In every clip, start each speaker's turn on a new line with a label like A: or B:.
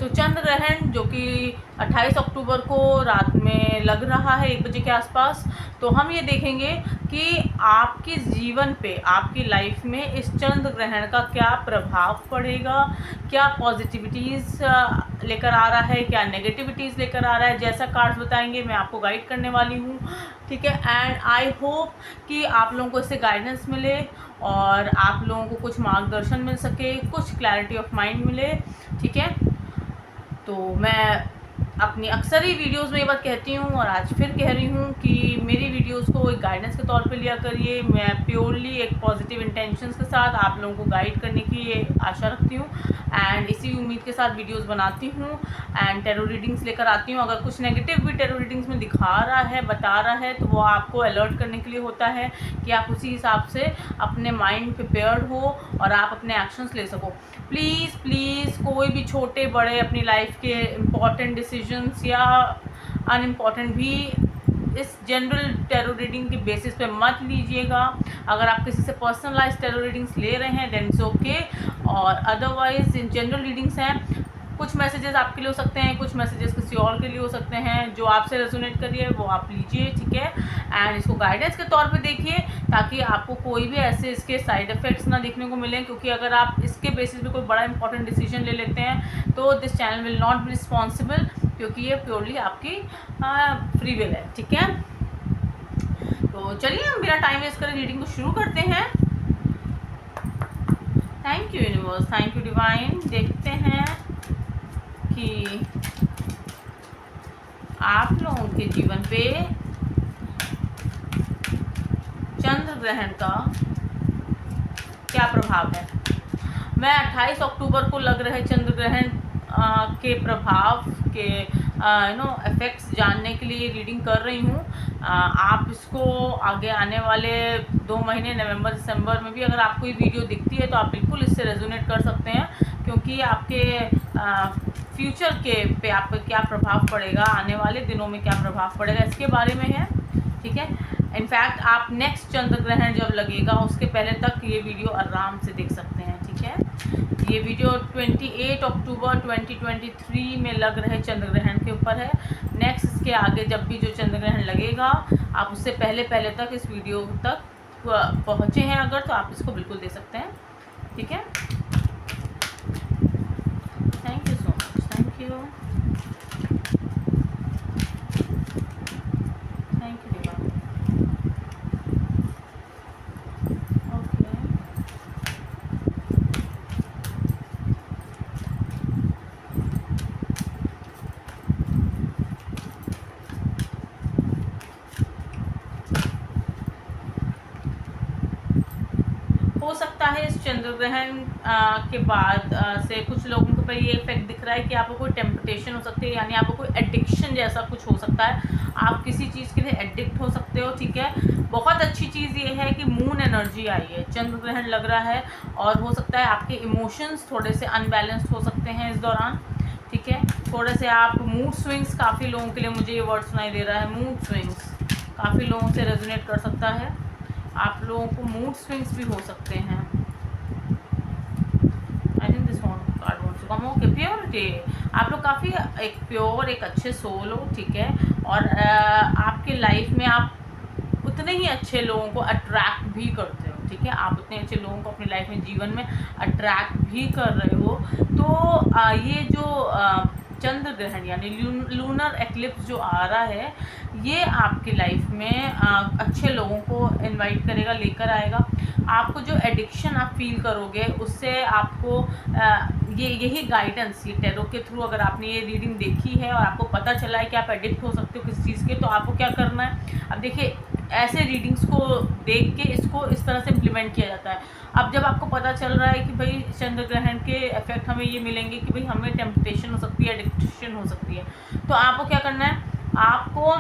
A: तो चंद्र ग्रहण जो कि 28 अक्टूबर को रात में लग रहा है 1 बजे के आसपास, तो हम ये देखेंगे कि आपके जीवन पे, आपकी लाइफ में इस चंद्र ग्रहण का क्या प्रभाव पड़ेगा, क्या पॉजिटिविटीज़ लेकर आ रहा है, क्या नेगेटिविटीज़ लेकर आ रहा है। जैसा कार्ड्स बताएंगे मैं आपको गाइड करने वाली हूँ, ठीक है। एंड आई होप कि आप लोगों को इससे गाइडेंस मिले और आप लोगों को कुछ मार्गदर्शन मिल सके, कुछ क्लैरिटी ऑफ माइंड मिले, ठीक है। तो मैं अपनी अक्सर ही वीडियोस में ये बात कहती हूँ और आज फिर कह रही हूँ कि मेरी वीडियोस को एक गाइडेंस के तौर पे लिया करिए। मैं प्योरली एक पॉजिटिव इंटेंशंस के साथ आप लोगों को गाइड करने की ये आशा रखती हूँ एंड इसी उम्मीद के साथ वीडियोस बनाती हूँ एंड टैरो रीडिंग्स लेकर आती हूँ। अगर कुछ नेगेटिव भी टैरो रीडिंग्स में दिखा रहा है, बता रहा है, तो वो आपको अलर्ट करने के लिए होता है कि आप उसी हिसाब से अपने माइंड प्रिपेयर्ड हो और आप अपने एक्शंस ले सको। प्लीज़ प्लीज़ कोई भी छोटे बड़े अपनी लाइफ के इम्पॉर्टेंट डिसीजंस या अनइम्पॉर्टेंट भी इस जनरल टैरो रीडिंग के बेसिस पे मत लीजिएगा। अगर आप किसी से पर्सनलाइज टैरो रीडिंग्स ले रहे हैं देन इट्स ओके, और अदरवाइज इन जनरल रीडिंग्स हैं, कुछ मैसेजेस आपके लिए हो सकते हैं, कुछ मैसेजेस किसी और के लिए हो सकते हैं। जो आपसे रेजोनेट करिए वो आप लीजिए, ठीक है। एंड इसको गाइडेंस के तौर पे देखिए ताकि आपको कोई भी ऐसे इसके साइड इफ़ेक्ट्स ना देखने को मिलें, क्योंकि अगर आप इसके बेसिस पे कोई बड़ा इंपॉर्टेंट डिसीजन ले लेते हैं तो this channel will not be responsible, क्योंकि ये प्योरली आपकी फ्री विल है, ठीक है। तो चलिए हम बिना टाइम वेस्ट करे रीडिंग को शुरू करते हैं। Thank you universe, thank you divine. देखते हैं कि आप लोगों के जीवन पे चंद्र ग्रहण का क्या प्रभाव है। मैं 28 अक्टूबर को लग रहे चंद्र ग्रहण के प्रभाव के इफ़ेक्ट्स जानने के लिए रीडिंग कर रही हूँ। आप इसको आगे आने वाले 2 महीने नवंबर दिसंबर में भी अगर आपको ये वीडियो दिखती है तो आप बिल्कुल इससे रेजोनेट कर सकते हैं, क्योंकि आपके फ्यूचर के पे आप पे क्या प्रभाव पड़ेगा, आने वाले दिनों में क्या प्रभाव पड़ेगा इसके बारे में है, ठीक है। इनफैक्ट आप नेक्स्ट चंद्र ग्रहण जब लगेगा उसके पहले तक ये वीडियो आराम से देख सकते हैं, ठीक है। ये वीडियो 28 अक्टूबर 2023 में लग रहे चंद्र ग्रहण के ऊपर है। नेक्स्ट इसके आगे जब भी जो चंद्र ग्रहण लगेगा आप उससे पहले तक इस वीडियो तक पहुँचे हैं अगर, तो आप इसको बिल्कुल दे सकते हैं, ठीक है। Thank you so much, thank you, thank you divine. Okay, हो सकता है इस चंद्र ग्रहण के बाद से कुछ लोगों पर ये इफेक्ट दिख रहा है कि आपको कोई टेम्पटेशन हो सकती है, यानी आपको कोई एडिक्शन जैसा कुछ हो सकता है। आप किसी चीज़ के लिए एडिक्ट हो सकते हो, ठीक है। बहुत अच्छी चीज़ ये है कि मून एनर्जी आई है, चंद्र ग्रहण लग रहा है, और हो सकता है आपके इमोशंस थोड़े से अनबैलेंस्ड हो सकते हैं इस दौरान, ठीक है। थोड़े से आप मूड स्विंग्स, काफ़ी लोगों के लिए मुझे ये वर्ड सुनाई दे रहा है, मूड स्विंग्स काफ़ी लोगों से रेजोनेट कर सकता है। आप लोगों को मूड स्विंग्स भी हो सकते हैं। I think this card wants to come. Okay, purity, आप लोग काफ़ी एक प्योर, एक अच्छे सोल हो, ठीक है। और आपके लाइफ में आप उतने ही अच्छे लोगों को अट्रैक्ट भी करते हो, ठीक है। आप उतने अच्छे लोगों को अपनी लाइफ में, जीवन में अट्रैक्ट भी कर रहे हो। तो ये जो चंद्र ग्रहण यानी लूनर एक्लिप्स जो आ रहा है, ये आपकी लाइफ में अच्छे लोगों को इनवाइट करेगा, लेकर आएगा। आपको जो एडिक्शन आप फील करोगे उससे आपको यही गाइडेंस, ये टैरो के थ्रू अगर आपने ये रीडिंग देखी है और आपको पता चला है कि आप एडिक्ट हो सकते हो किसी चीज़ के, तो आपको क्या करना है। अब देखिए, ऐसे रीडिंग्स को देख के इसको इस तरह से इम्प्लीमेंट किया जाता है। अब जब आपको पता चल रहा है कि भाई चंद्र ग्रहण के इफेक्ट हमें ये मिलेंगे कि भाई हमें टेम्पटेशन हो सकती है, एडिक्शन हो सकती है, तो आपको क्या करना है, आपको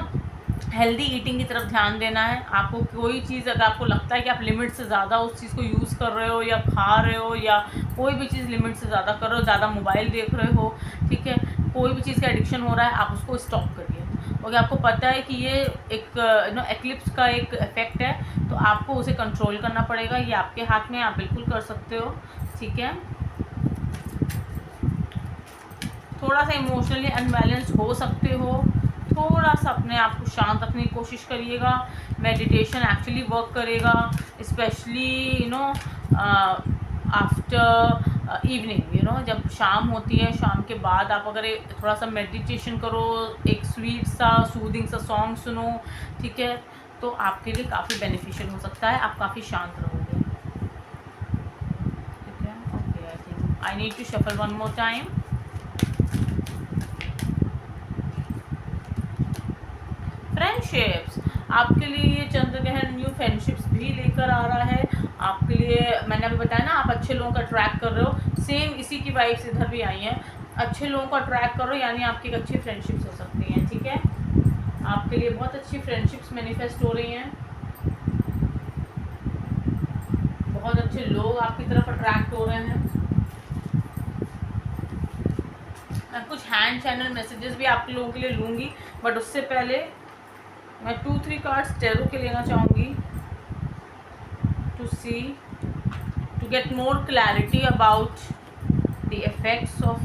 A: हेल्दी ईटिंग की तरफ ध्यान देना है। आपको कोई चीज़ अगर आपको लगता है कि आप लिमिट से ज़्यादा उस चीज़ को यूज़ कर रहे हो या खा रहे हो, या कोई भी चीज़ लिमिट से ज़्यादा कर रहे हो, ज़्यादा मोबाइल देख रहे हो, ठीक है, कोई भी चीज़ का एडिक्शन हो रहा है, आप उसको स्टॉप करिए। और आपको पता है कि ये एक एक्लिप्स का एक इफेक्ट है, तो आपको उसे कंट्रोल करना पड़ेगा। ये आपके हाथ में, आप बिल्कुल कर सकते हो, ठीक है। थोड़ा सा इमोशनली अनबैलेंस हो सकते हो, थोड़ा सा अपने आप को शांत रखने की कोशिश करिएगा। मेडिटेशन एक्चुअली वर्क करेगा, स्पेशली आफ्टर इवनिंग, जब शाम होती है, शाम के बाद आप अगर थोड़ा सा मेडिटेशन करो, एक स्वीट सा सूदिंग सा सॉन्ग सुनो, ठीक है, तो आपके लिए काफ़ी बेनिफिशियल हो सकता है, आप काफ़ी शांत रहोगे। ठीक है, okay, I think I need to shuffle one more time. Friendships, आपके लिए ये चंद्रग्रहण न्यू फ्रेंडशिप्स भी लेकर आ रहा है आपके लिए। मैंने अभी बताया ना, आप अच्छे लोगों का ट्रैक कर रहे हो, सेम इसी की वाइब्स इधर भी आई हैं। अच्छे लोगों का ट्रैक करो, यानी आपकी एक अच्छी फ्रेंडशिप्स हो सकती हैं। ठीक है, आपके लिए बहुत अच्छी फ्रेंडशिप्स मैनिफेस्ट हो रही हैं, बहुत अच्छे लोग आपकी तरफ अट्रैक्ट हो रहे हैं। मैं कुछ हैंड चैनल मैसेजेस भी आप लोगों के लिए लूँगी, बट उससे पहले मैं 2-3 कार्ड्स टैरो के लेना चाहूँगी to get more clarity about the effects of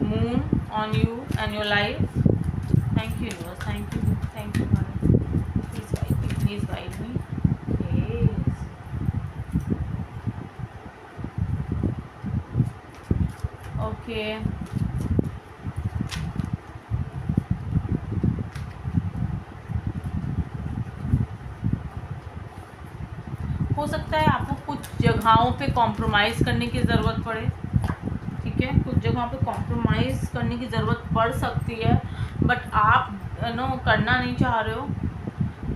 A: moon on you and your life. Thank you universe, thank you please guide me. Okay, हो सकता है आपको कुछ जगहों पे कॉम्प्रोमाइज़ करने की ज़रूरत पड़े। ठीक है, कुछ जगहों पे कॉम्प्रोमाइज़ करने की ज़रूरत पड़ सकती है, बट आप करना नहीं चाह रहे हो।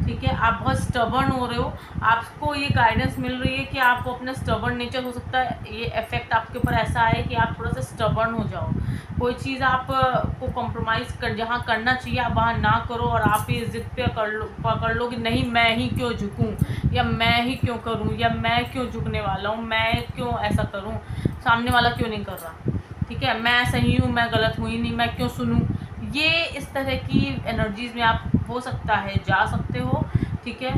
A: ठीक है, आप बहुत स्टबर्न हो रहे हो, आपको ये गाइडेंस मिल रही है कि आपको अपना स्टबर्न नेचर, हो सकता है ये इफेक्ट आपके ऊपर ऐसा आए कि आप थोड़ा सा स्टबर्न हो जाओ। कोई चीज़ आप को कॉम्प्रोमाइज़ कर जहाँ करना चाहिए आप वहाँ ना करो, और आप ये ज़िद पे पकड़ लो कि नहीं मैं ही क्यों झुकूँ, या मैं ही क्यों करूँ, या मैं क्यों झुकने वाला हूँ, मैं क्यों ऐसा करूँ, सामने वाला क्यों नहीं कर रहा। ठीक है, मैं सही हूँ, मैं गलत हुई नहीं, मैं क्यों सुनूँ। ये इस तरह की एनर्जीज़ में आप हो सकता है जा सकते हो। ठीक है,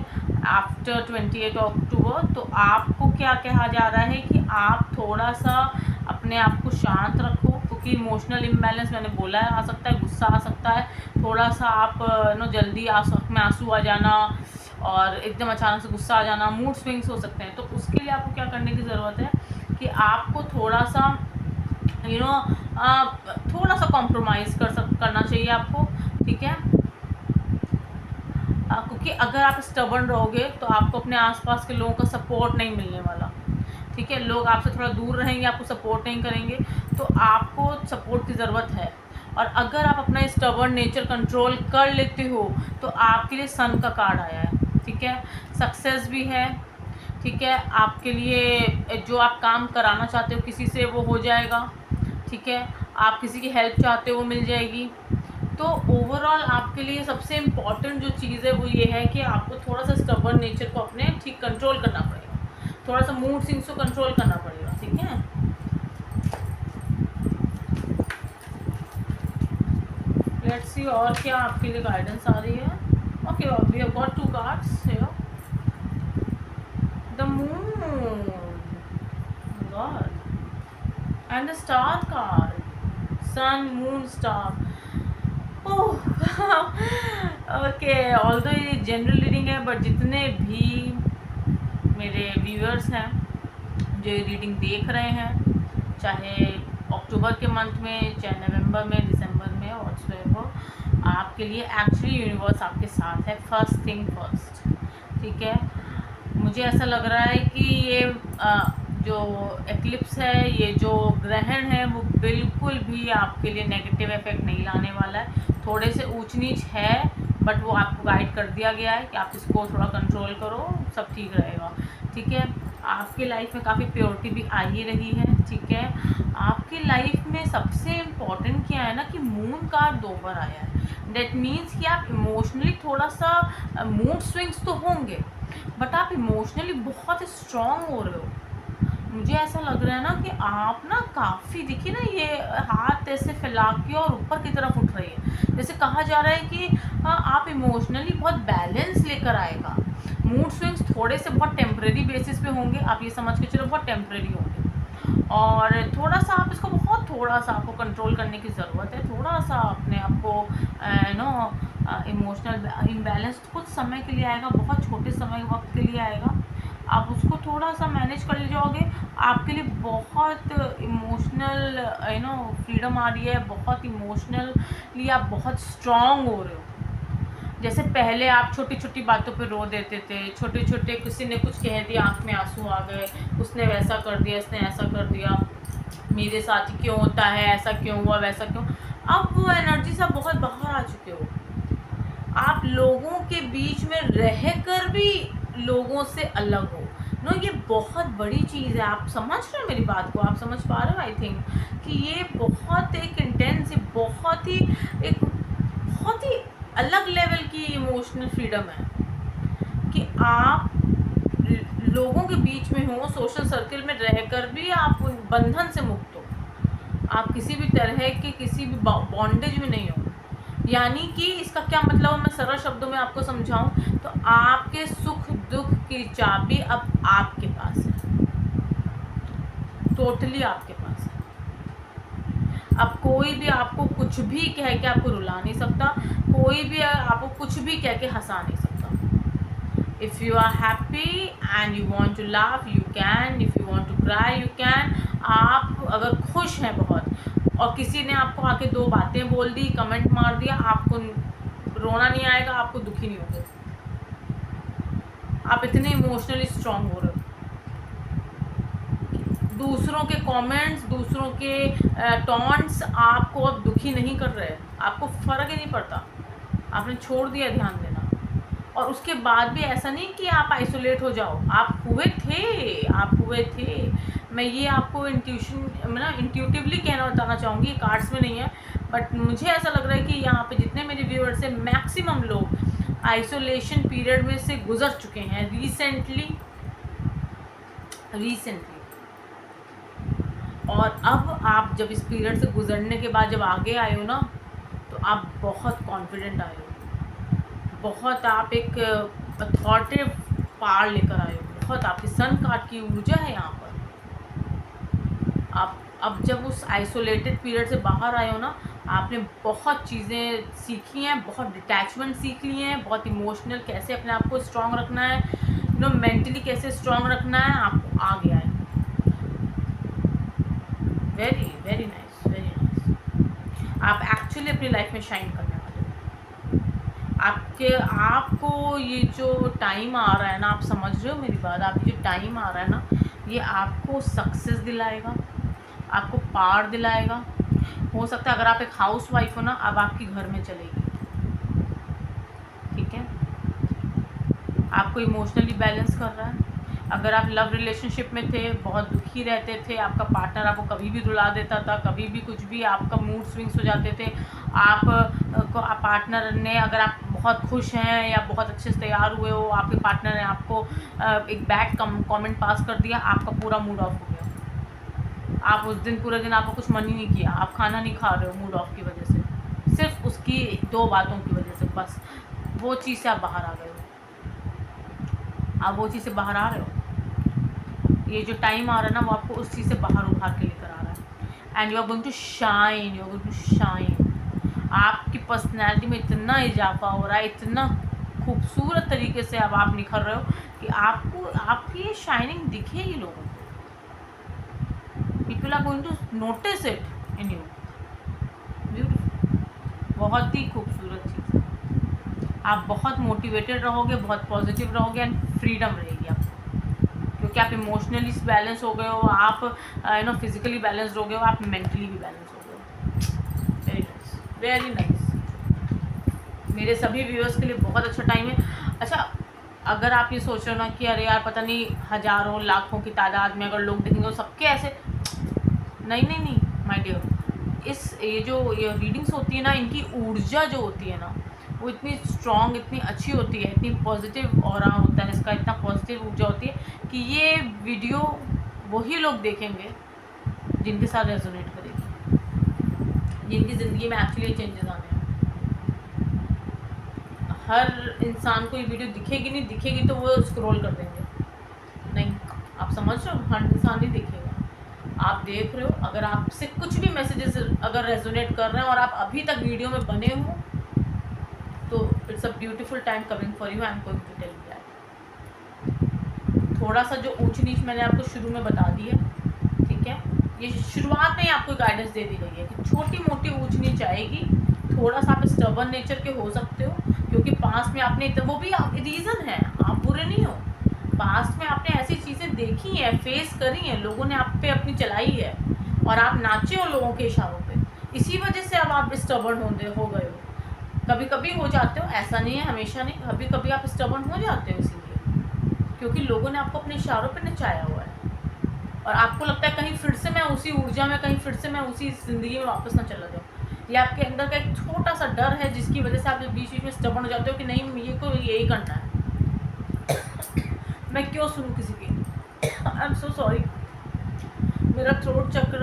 A: आफ्टर 28 अक्टूबर तो आपको क्या कहा जा रहा है कि आप थोड़ा सा अपने आप को शांत रखो, क्योंकि इमोशनल इम्बैलेंस मैंने बोला है आ सकता है, गुस्सा आ सकता है, थोड़ा सा आप जल्दी आँख में आंसू आ जाना, और एकदम अचानक से गुस्सा आ जाना, मूड स्विंग्स हो सकते हैं। तो उसके लिए आपको क्या करने की ज़रूरत है कि आपको थोड़ा सा थोड़ा सा कॉम्प्रोमाइज़ करना चाहिए आपको। ठीक है, क्योंकि अगर आप स्टबर्न रहोगे तो आपको अपने आसपास के लोगों का सपोर्ट नहीं मिलने वाला। ठीक है, लोग आपसे थोड़ा दूर रहेंगे, आपको सपोर्ट नहीं करेंगे, तो आपको सपोर्ट की ज़रूरत है। और अगर आप अपना स्टबर्न नेचर कंट्रोल कर लेते हो तो आपके लिए सन का कार्ड आया है। ठीक है, सक्सेस भी है। ठीक है, आपके लिए जो आप काम कराना चाहते हो किसी से वो हो जाएगा। ठीक है, आप किसी की हेल्प चाहते हो वो मिल जाएगी। तो ओवरऑल आपके लिए सबसे इम्पॉर्टेंट जो चीज़ है वो ये है कि आपको थोड़ा सा स्टबर्न नेचर को अपने ठीक कंट्रोल करना पड़ेगा, थोड़ा सा मूड स्विंग्स को कंट्रोल करना पड़ेगा। ठीक है, लेट्स सी और क्या आपके लिए गाइडेंस आ रही है। Okay, we have got 2 cards here, the moon god and the star card, sun moon star. Okay, although ये जनरल रीडिंग है, बट जितने भी मेरे व्यूअर्स हैं जो ये रीडिंग देख रहे हैं, चाहे अक्टूबर के मंथ में, चाहे नवंबर में, दिसंबर में, व्हाट्सएवर, आपके लिए एक्चुअली यूनिवर्स आपके साथ है। First thing first. ठीक है, मुझे ऐसा लग रहा है कि ये जो एक्लिप्स है, ये जो ग्रहण है, वो बिल्कुल भी आपके लिए नेगेटिव इफेक्ट नहीं लाने वाला है। थोड़े से ऊंच नीच है, बट वो आपको गाइड कर दिया गया है कि आप इसको थोड़ा कंट्रोल करो, सब ठीक रहेगा। ठीक है, आपकी लाइफ में काफ़ी प्योरिटी भी आ ही रही है। ठीक है, आपकी लाइफ में सबसे इम्पॉर्टेंट क्या है ना कि मून कार्ड 2 बार आया है। डेट मीन्स कि आप इमोशनली थोड़ा सा मूड स्विंग्स तो होंगे, बट आप इमोशनली बहुत स्ट्रॉन्ग हो रहे हो। मुझे ऐसा लग रहा है ना कि आप ना काफ़ी, देखिए ना ये हाथ ऐसे फैला के और ऊपर की तरफ उठ रही है, जैसे कहा जा रहा है कि आप इमोशनली बहुत बैलेंस लेकर आएगा। मूड स्विंग्स थोड़े से बहुत टेम्परेरी बेसिस पे होंगे, आप ये समझ के चलो बहुत टेम्परेरी होंगे, और थोड़ा सा आप इसको बहुत थोड़ा सा आपको कंट्रोल करने की ज़रूरत है, थोड़ा सा अपने आप को इमोशनल इम्बैलेंस कुछ समय के लिए आएगा, बहुत छोटे समय वक्त के लिए आएगा। आप उसको थोड़ा सा मैनेज कर ले जाओगे, आपके लिए बहुत इमोशनल फ्रीडम आ रही है, बहुत इमोशनली आप बहुत स्ट्रॉन्ग हो रहे हो। जैसे पहले आप छोटी छोटी बातों पे रो देते थे, छोटे छोटे किसी ने कुछ कह दिया आँख में आंसू आ गए, उसने वैसा कर दिया, इसने ऐसा कर दिया, मेरे साथ ही क्यों होता है, ऐसा क्यों हुआ, वैसा क्यों। अब वो एनर्जी से बहुत बाहर आ चुके हो। आप लोगों के बीच में रह कर भी लोगों से अलग हो। नो, ये बहुत बड़ी चीज़ है। आप समझ रहे हो मेरी बात को, आप समझ पा रहे हो आई थिंक कि ये बहुत एक इंटेंस, बहुत ही अलग लेवल की इमोशनल फ्रीडम है कि आप लोगों के बीच में हो, सोशल सर्कल में रहकर भी आप उन बंधन से मुक्त हो। आप किसी भी तरह के किसी भी बॉन्डेज में नहीं हो। यानी कि इसका क्या मतलब, मैं सरल शब्दों में आपको समझाऊं तो आपके सुख दुख की चाबी अब आपके पास है, टोटली आपके पास है। अब कोई भी आपको कुछ भी कह के आपको रुला नहीं सकता, कोई भी आपको कुछ भी कह के हंसा नहीं सकता। If you are happy and you want to laugh you can, if you want to cry you can. आप अगर खुश हैं बहुत और किसी ने आपको आके दो बातें बोल दी, कमेंट मार दिया, आपको रोना नहीं आएगा, आपको दुखी नहीं होगा। आप इतने इमोशनली स्ट्रांग हो रहे हो। दूसरों के कमेंट्स, दूसरों के टॉन्ट्स आपको अब दुखी नहीं कर रहे, आपको फ़र्क ही नहीं पड़ता, आपने छोड़ दिया ध्यान देना। और उसके बाद भी ऐसा नहीं कि आप आइसोलेट हो जाओ, आप हुए थे। मैं ये आपको इंट्यूटिवली कहना बताना चाहूँगी, कार्ड्स में नहीं है, बट मुझे ऐसा लग रहा है कि यहाँ पे जितने मेरे व्यूअर्स हैं मैक्सिमम लोग आइसोलेशन पीरियड में से गुजर चुके हैं रिसेंटली। और अब आप जब इस पीरियड से गुजरने के बाद जब आगे आए हो ना, तो आप बहुत कॉन्फिडेंट आए हो, बहुत आप एक अथॉरिटेटिव पार लेकर आए हो, बहुत आपकी सन कार्ड की ऊर्जा है यहाँ पर। आप अब जब उस आइसोलेटेड पीरियड से बाहर आए हो ना, आपने बहुत चीज़ें सीखी हैं, बहुत डिटैचमेंट सीख ली हैं, बहुत इमोशनल कैसे अपने आप को स्ट्रॉन्ग रखना है, मेंटली कैसे स्ट्रॉन्ग रखना है, आपको आ गया है। Very very nice, very nice. आप एक्चुअली अपनी लाइफ में शाइन करने वाले हो। आपको ये जो टाइम आ रहा है ना, आप समझ रहे हो मेरी बात, आप ये जो टाइम आ रहा है ना, ये आपको सक्सेस दिलाएगा, आपको पार दिलाएगा। हो सकता है अगर आप एक हाउस वाइफ हो ना, अब आपकी घर में चलेगी, ठीक है। आपको इमोशनली बैलेंस कर रहा है। अगर आप लव रिलेशनशिप में थे, बहुत दुखी रहते थे, आपका पार्टनर आपको कभी भी रुला देता था, कभी भी कुछ भी, आपका मूड स्विंग्स हो जाते थे, आप पार्टनर ने, अगर आप बहुत खुश हैं या बहुत अच्छे से तैयार हुए हो, आपके पार्टनर ने आपको एक बैड कमेंट पास कर दिया, आपका पूरा मूड ऑफ हो गया। आप उस दिन पूरे दिन आपको कुछ मन ही नहीं किया, आप खाना नहीं खा रहे हो मूड ऑफ की वजह से, सिर्फ उसकी दो बातों की वजह से, बस वो चीज़ से आप बाहर आ गए हो। आप वो चीज़ से बाहर आ रहे हो। ये जो टाइम आ रहा है ना, वो आपको उस चीज़ से बाहर उभार के लेकर आ रहा है। And you are going to shine, you are going to shine. आपकी पर्सनैलिटी में इतना इजाफा हो रहा है, इतना खूबसूरत तरीके से अब आप निखर रहे हो कि आपको आपकी ये शाइनिंग दिखेगी लोगों को। People are going to notice it in you. Beautiful, बहुत ही खूबसूरत चीज़ है। आप बहुत मोटिवेटेड रहोगे, बहुत पॉजिटिव रहोगे एंड फ्रीडम रहेगी आपको, क्योंकि आप इमोशनली बैलेंस हो गए हो, आप फिजिकली बैलेंस हो गए हो, आप मेंटली भी बैलेंस हो गए हो। Very nice, very nice. मेरे सभी व्यूअर्स के लिए बहुत अच्छा टाइम है। अच्छा, अगर आप ये सोच रहे हो ना कि अरे यार पता नहीं हज़ारों लाखों की तादाद में अगर लोग देखेंगे तो सबके ऐसे, नहीं माय डियर, ये जो रीडिंग्स होती है ना, इनकी ऊर्जा जो होती है ना, वो इतनी स्ट्रॉन्ग, इतनी अच्छी होती है, इतनी पॉजिटिव ऑरा होता है इसका, इतना पॉजिटिव ऊर्जा होती है कि ये वीडियो वही लोग देखेंगे जिनके साथ रेजोनेट करेगी, जिनकी ज़िंदगी में एक्चुअली चेंजेस आने हैं। हर इंसान को ये वीडियो दिखेगी तो वो स्क्रॉल कर देंगे, नहीं, आप समझ रहे हो, हर इंसान नहीं दिखेगा। आप देख रहे हो, अगर आपसे कुछ भी मैसेजेस अगर रेजोनेट कर रहे हैं और आप अभी तक वीडियो में बने हो, तो it's a beautiful time coming for you. I am going to tell you that. थोड़ा सा जो ऊंच नीच मैंने आपको शुरू में बता दी है, ठीक है, ये शुरुआत में ही आपको गाइडेंस दे दी गई है कि छोटी मोटी ऊंच नीच आएगी। थोड़ा सा आप स्टबर्न नेचर के हो सकते हो, क्योंकि पास्ट में आपने वो भी रीज़न है, आप बुरे नहीं हो। पास्ट में आपने ऐसी चीज़ें देखी हैं, फेस करी हैं, लोगों ने आप पे अपनी चलाई है और आप नाचे हो लोगों के इशारों पे। इसी वजह से अब आप स्टबर्न हो गए हो। कभी कभी हो जाते हो, ऐसा नहीं है, हमेशा नहीं, कभी कभी आप स्टबर्न हो जाते हो इसीलिए क्योंकि लोगों ने आपको अपने इशारों पे नचाया हुआ है और आपको लगता है कहीं फिर से मैं उसी ऊर्जा में, कहीं फिर से मैं उसी ज़िंदगी में वापस ना चला जाऊँ। ये आपके अंदर का एक छोटा सा डर है जिसकी वजह से आप बीच बीच में स्टबर्न हो जाते हो कि नहीं, ये को यही करना है, मैं क्यों सुनूं किसी की। आई एम सो सॉरी, मेरा थ्रोट चक्र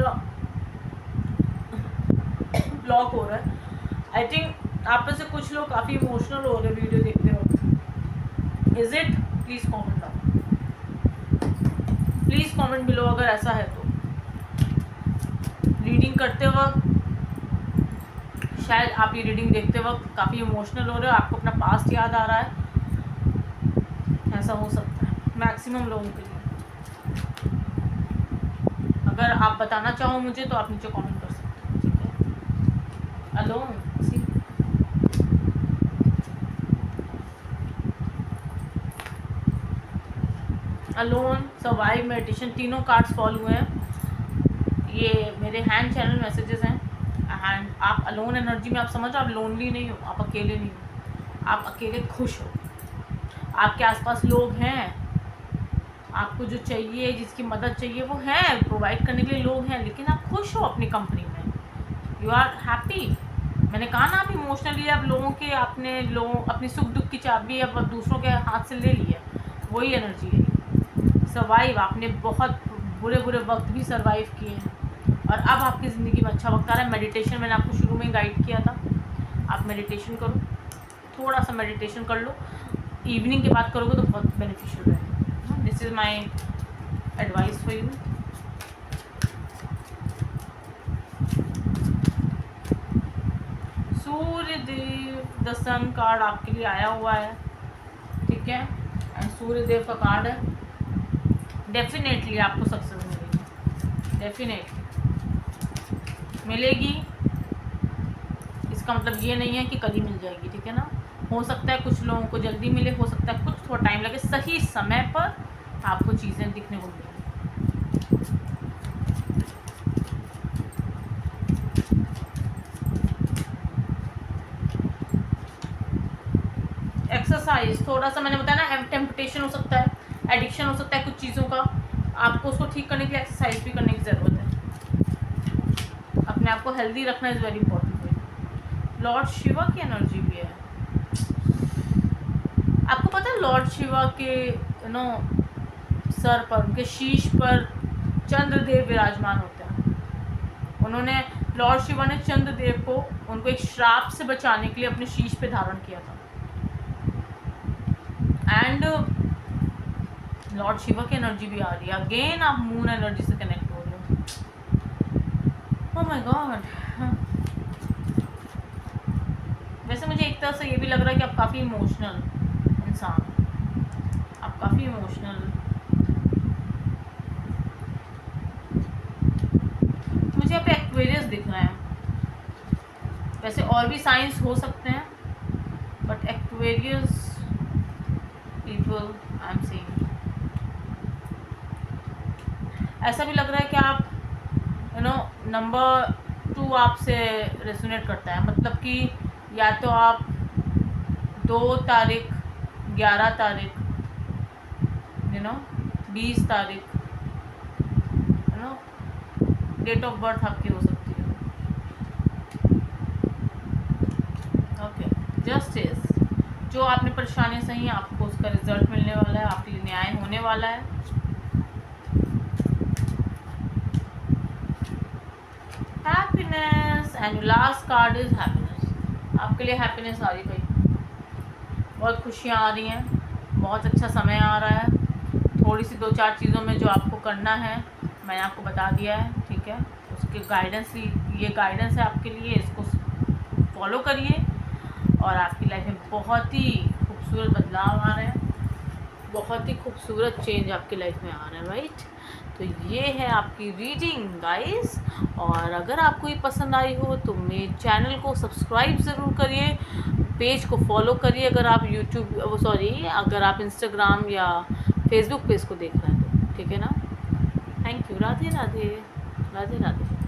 A: ब्लॉक हो रहा है। आई थिंक आप में से कुछ लोग काफ़ी इमोशनल हो रहे वीडियो देखते हो। Is it? Please comment down, please comment below अगर ऐसा है तो। रीडिंग करते वक्त, शायद आप ये रीडिंग देखते वक्त काफ़ी इमोशनल हो रहे हो, आपको अपना पास्ट याद आ रहा है, ऐसा हो सकता है मैक्सिमम लोगों के लिए। अगर आप बताना चाहो मुझे तो आप नीचे कमेंट कर सकते हो, ठीक है। Alone, see alone, survive, meditation, तीनों कार्ड्स फॉल हुए हैं। ये मेरे हैंड चैनल मैसेजेस हैं। एंड आप अलोन एनर्जी में, आप समझ, आप लोनली नहीं हो, आप अकेले नहीं हो, आप अकेले खुश हो। आपके आसपास लोग हैं, आपको जो चाहिए, जिसकी मदद चाहिए वो है, प्रोवाइड करने के लिए लोग हैं, लेकिन आप खुश हो अपनी कंपनी में, यू आर हैप्पी। मैंने कहा ना, आप इमोशनली आप लोगों के, आपने अपनी सुख दुख की चाबी अब दूसरों के हाथ से ले ली है, वही एनर्जी है। सर्वाइव, आपने बहुत बुरे बुरे वक्त भी सर्वाइव किए हैं और अब आपकी ज़िंदगी में अच्छा वक्त आ रहा है। मेडिटेशन मैंने आपको शुरू में गाइड किया था, आप मेडिटेशन करो, थोड़ा सा मेडिटेशन कर लो, इवनिंग के बाद करोगे तो बहुत बेनिफिशियल रहेगा। This is my advice for you. Surya Dev, the sun card आपके लिए आया हुआ है, ठीक है, एंड सूर्य देव का कार्ड है। डेफिनेटली आपको सक्सेस मिलेगी, डेफिनेटली मिलेगी। इसका मतलब ये नहीं है कि कल ही मिल जाएगी, ठीक है ना। हो सकता है कुछ लोगों को जल्दी मिले, हो सकता है कुछ थोड़ा टाइम लगे, सही समय पर आपको चीज़ें दिखने को मिलेंगी। एक्सरसाइज, थोड़ा सा मैंने बताया ना, टेम्पटेशन हो सकता है, एडिक्शन हो सकता है कुछ चीज़ों का, आपको उसको ठीक करने के लिए एक्सरसाइज भी करने की ज़रूरत है। अपने आप को हेल्दी रखना is very important. Lord Shiva की एनर्जी भी है। आपको पता है लॉर्ड शिवा के सर पर, उनके शीश पर चंद्रदेव विराजमान होते हैं। उन्होंने, लॉर्ड शिवा ने चंद्रदेव को, उनको एक श्राप से बचाने के लिए अपने शीश पे धारण किया था। एंड लॉर्ड शिवा की एनर्जी भी आ रही है। अगेन आप मून एनर्जी से कनेक्ट हो रहे हो। Oh my God. वैसे मुझे एक तरह से ये भी लग रहा है कि आप काफ़ी इमोशनल इंसान, आप काफ़ी इमोशनल, मुझे यहाँ पे एक्वेरियस दिख रहे हैं। वैसे और भी साइंस हो सकते हैं, but Aquarius people I am seeing. ऐसा भी लग रहा है कि आप नंबर 2 आपसे रेजोनेट करता है, मतलब कि या तो आप 2 तारीख, 11 तारीख, 20 तारीख, डेट ऑफ बर्थ आपकी हो सकती है। ओके, जस्टिस, जो आपने परेशानियाँ सही हैं, आपको उसका रिजल्ट मिलने वाला है, आपके लिए न्याय होने वाला है। Happiness, and last card is happiness. आपके लिए हैप्पीनेस आ रही भाई, बहुत खुशियाँ आ रही हैं, बहुत अच्छा समय आ रहा है। थोड़ी सी 2-4 चीज़ों में जो आपको करना है मैंने आपको बता दिया है। है, उसके गाइडेंस, ये गाइडेंस है आपके लिए, इसको फॉलो करिए और आपकी लाइफ में बहुत ही खूबसूरत बदलाव आ रहे हैं, बहुत ही खूबसूरत चेंज आपकी लाइफ में आ रहा है, राइट। तो ये है आपकी रीडिंग गाइस, और अगर आपको ये पसंद आई हो तो मेरे चैनल को सब्सक्राइब ज़रूर करिए, पेज को फॉलो करिए अगर आप अगर आप इंस्टाग्राम या फेसबुक पेज को देख रहे हैं तो, ठीक है ना। Thank you. राधे राधे, राधे राधे।